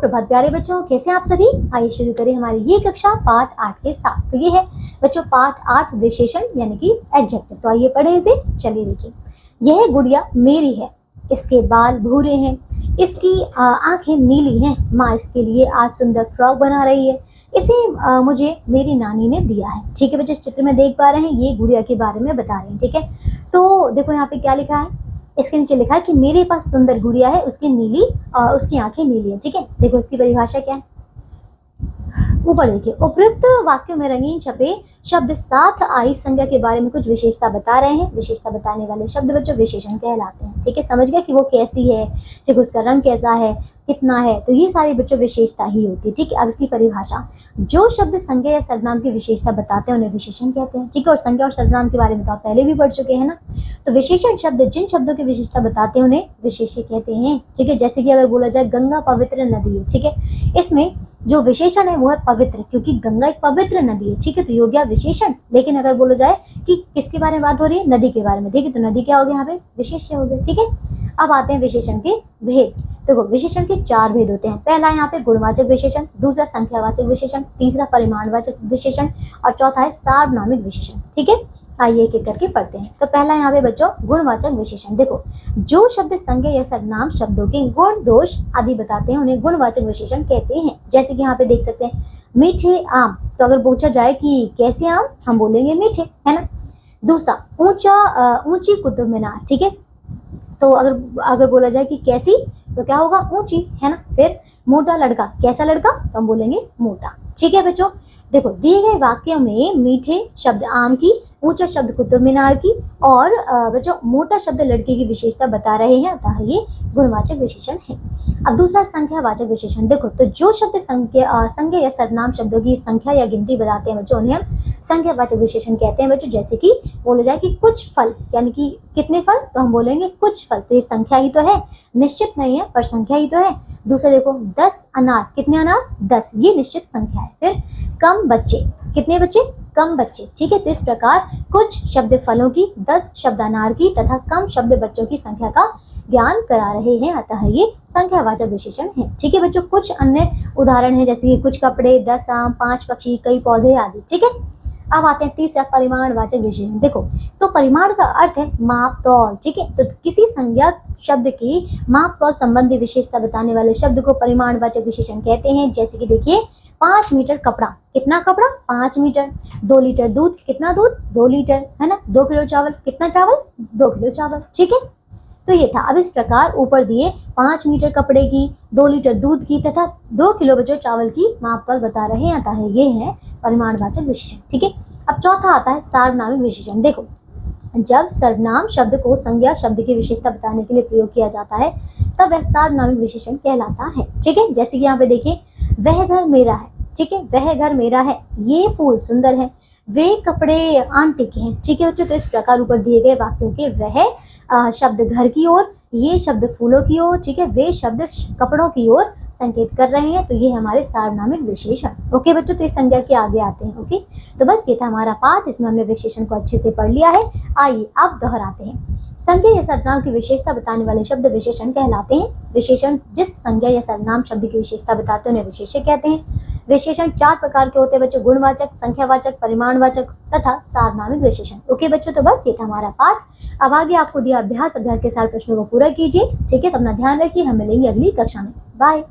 सुप्रभात प्यारे बच्चों, कैसे हैं आप सभी। आइए शुरू करें हमारी ये कक्षा पाठ 8 के साथ। तो ये है बच्चों पाठ 8 विशेषण यानी कि एडजेक्टिव। तो आइए पढ़े इसे। चलिए देखिए, यह गुड़िया मेरी है, इसके बाल भूरे हैं, इसकी आंखें नीली हैं, माँ इसके लिए आज सुंदर फ्रॉक बना रही है, इसे मुझे मेरी नानी ने दिया है। ठीक है बच्चों, इस चित्र में देख पा रहे हैं, ये गुड़िया के बारे में बता रहे हैं। ठीक है, तो देखो यहाँ पे क्या लिखा है, इसके नीचे लिखा है कि मेरे पास सुंदर गुड़िया है, उसकी आंखें नीली है। ठीक है, देखो इसकी परिभाषा क्या है, ऊपर देखिए। उपयुक्त वाक्यों में रंगीन छपे शब्द साथ आई संज्ञा के बारे में कुछ विशेषता बता रहे हैं। विशेषता बताने वाले शब्द बच्चों विशेषण कहलाते हैं। ठीक है, समझ गए कि वो कैसी है, ठीक, उसका रंग कैसा है, कितना है, तो ये सारी बच्चों विशेषता ही होती है। ठीक है, अब इसकी परिभाषा, जो शब्द संज्ञा या सर्वनाम की विशेषता बताते हैं उन्हें विशेषण कहते हैं। ठीक है, और संज्ञा और सर्वनाम के बारे में तो आप पहले भी पढ़ चुके हैं ना। तो विशेषण शब्द जिन शब्दों की विशेषता बताते हैं उन्हें विशेष्य कहते हैं। ठीक है, जैसे कि अगर बोला जाए गंगा पवित्र नदी है, ठीक है, इसमें जो विशेषण है वो है पवित्र, क्योंकि गंगा एक पवित्र नदी है। ठीक है, तो ये हो गया विशेषण। लेकिन अगर बोला जाए कि किसके बारे में बात हो रही है, नदी के बारे में, ठीक है, तो नदी क्या हो गया यहाँ पे, विशेष्य हो गया। ठीक है, अब आते हैं विशेषण के भेद। देखो विशेषण के 4 भेद होते हैं। पहला यहाँ पे गुणवाचक विशेषण, दूसरा संख्यावाचक विशेषण, तीसरा परिमाणवाचक विशेषण और चौथा है सार्वनामिक विशेषण। ठीक है, आइए एक एक करके पढ़ते हैं। तो पहला यहाँ पे बच्चों गुणवाचक विशेषण। देखो, जो शब्द संज्ञा या सर्वनाम शब्दों के गुण दोष आदि बताते हैं उन्हें गुणवाचक विशेषण कहते हैं। जैसे कि यहाँ पे देख सकते हैं मीठे आम, तो अगर पूछा जाए कि कैसे आम, हम बोलेंगे मीठे, है ना। दूसरा ऊंची कुतुब मीनार, ठीक है, तो अगर बोला जाए कि कैसी, तो क्या होगा, ऊंची, है ना। फिर मोटा लड़का, कैसा लड़का, तो हम बोलेंगे मोटा। ठीक है बच्चों, देखो दिए गए वाक्यों में मीठे शब्द आम की, ऊंचा शब्द कुतुब मीनार की और बच्चों मोटा शब्द लड़के की विशेषता बता रहे हैं, अतः ये गुणवाचक विशेषण है। अब दूसरा संख्यावाचक विशेषण। देखो, तो जो शब्द संज्ञा या सर्वनाम शब्दों की संख्या या गिनती बताते हैं बच्चों, उन्हें हम संख्यावाचक विशेषण कहते हैं बच्चों। जैसे कि बोला जाए कि कुछ फल, यानी कि कितने फल, तो हम बोलेंगे कुछ फल, तो ये संख्या ही तो है, निश्चित नहीं है पर संख्या ही तो है। दूसरा देखो 10 अनार, कितने अनार, 10, ये निश्चित संख्या है। फिर कम बच्चे, कितने बच्चे, कम बच्चे। ठीक है, तो इस प्रकार कुछ शब्द फलों की, 10 शब्द अनार की तथा कम शब्द बच्चों की संख्या का ज्ञान करा रहे हैं, अतः ये संख्यावाचक विशेषण है। ठीक है बच्चों, कुछ अन्य उदाहरण है जैसे कि कुछ कपड़े, 10 आम, 5 पक्षी, कई पौधे आदि। ठीक है, अब आते हैं तीसरा परिमाणवाचक विशेषण। देखो, तो परिमाण का अर्थ है माप तौल। ठीक है, तो किसी संज्ञा शब्द की माप तौल संबंधी विशेषता बताने वाले शब्द को परिमाणवाचक विशेषण कहते हैं। जैसे कि देखिए 5 मीटर कपड़ा, कितना कपड़ा, 5 मीटर। 2 लीटर दूध, कितना दूध, 2 लीटर, है ना। 2 किलो चावल, कितना चावल, 2 किलो चावल। ठीक है, तो ये था। अब इस प्रकार ऊपर दिए 5 मीटर कपड़े की, 2 लीटर दूध की तथा 2 किलो बच्चों चावल की मापतौल बता रहे हैं, अतः ये है परिमाणवाचक विशेषण। ठीक है, अब चौथा आता है सार्वनामिक विशेषण। देखो, जब सर्वनाम शब्द को संज्ञा शब्द की विशेषता बताने के लिए प्रयोग किया जाता है तब वह सार्वनामिक विशेषण कहलाता है। ठीक है, जैसे कि यहाँ पे देखिए वह घर मेरा है, ठीक है, वह घर मेरा है, ये फूल सुंदर है, वे कपड़े आंटी के हैं। ठीक है बच्चों, तो इस प्रकार ऊपर दिए गए वाक्यों के वह शब्द घर की ओर, ये शब्द फूलों की ओर, ठीक है, वे शब्द कपड़ों की ओर संकेत कर रहे हैं, तो ये हमारे सार्वनामिक विशेषण। ओके बच्चों, तो इस संज्ञा के आगे आते हैं। ओके, तो बस ये था हमारा पाठ, इसमें हमने विशेषण को अच्छे से पढ़ लिया है। आइए अब दोहराते हैं। संज्ञा या सर्वनाम की विशेषता बताने वाले शब्द विशेषण कहलाते हैं। विशेषण जिस संज्ञा या सर्वनाम शब्द की विशेषता बताते हैं उन्हें विशेष्य कहते हैं। विशेषण 4 प्रकार के होते हैं बच्चों, गुणवाचक, संख्यावाचक, परिमाणवाचक तथा सार्वनामिक विशेषण। ओके बच्चों, तो बस ये था हमारा पाठ। अब आगे आपको दिया अभ्यास के साथ प्रश्नों को पूरा कीजिए। ठीक है, तो अपना ध्यान रखिए, हम मिलेंगे अगली कक्षा में। बाय।